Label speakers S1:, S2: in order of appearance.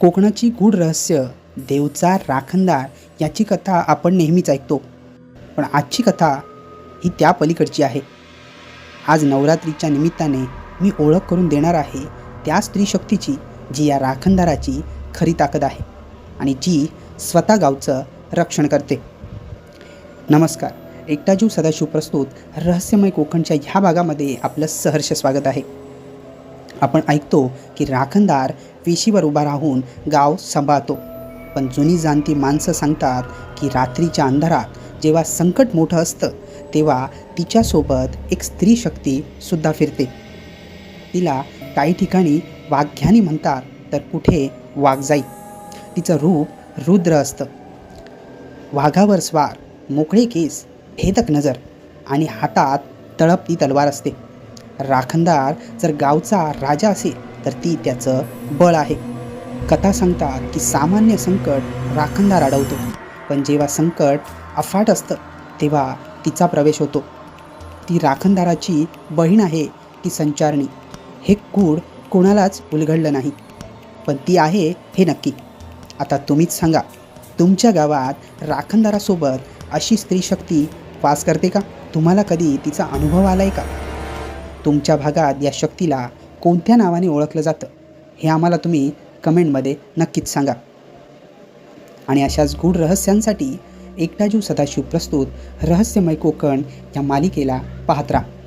S1: कोकणाची गूढ रहस्य, देवचा राखणदार याची कथा आपण नेहमीच ऐकतो. पण आजची कथा ही त्या पलीकडची आहे. आज नवरात्रीच्या निमित्ताने मी ओळख करून देणार आहे त्या स्त्री शक्तीची, जी या राखणदाराची खरी ताकद आहे आणि जी स्वतः गावचं रक्षण करते. नमस्कार, एकटा जीव सदाशिव प्रस्तुत रहस्यमय कोकणच्या ह्या भागामध्ये आपलं सहर्ष स्वागत आहे. आपण ऐकतो की राखणदार वेशीवर उभा राहून गाव सांभाळतो, पण जुनी जाणती माणसं सांगतात की रात्रीच्या अंधारात जेव्हा संकट मोठं असतं तेव्हा तिच्यासोबत एक स्त्री शक्तीसुद्धा फिरते. तिला काही ठिकाणी वाघ्यानी म्हणतात, तर कुठे वाघजाई. तिचं रूप रुद्र असतं. वाघावर स्वार, मोकळे केस, भेदक नजर आणि हातात तळपती तलवार असते. राखणदार जर गावचा राजा असेल तर ती त्याचं बळ आहे. कथा सांगतात की सामान्य संकट राखणदार अडवतो, पण जेव्हा संकट अफाट असतं तेव्हा तिचा प्रवेश होतो. ती राखणदाराची बहीण आहे की संचारणी, हे गूढ कोणालाच उलगडलं नाही, पण ती आहे हे नक्की. आता तुम्हीच सांगा, तुमच्या गावात राखणदारासोबत अशी स्त्री शक्ती वास करते का? तुम्हाला कधी तिचा अनुभव आला आहे का? तुमच्या भागात या शक्तीला कोणत्या नावाने ओळखलं जातं हे आम्हाला तुम्ही कमेंटमध्ये नक्कीच सांगा. आणि अशाच गूढ रहस्यांसाठी एकटा जीव सदाशिव प्रस्तुत रहस्यमय कोकण या मालिकेला पाहत राहा.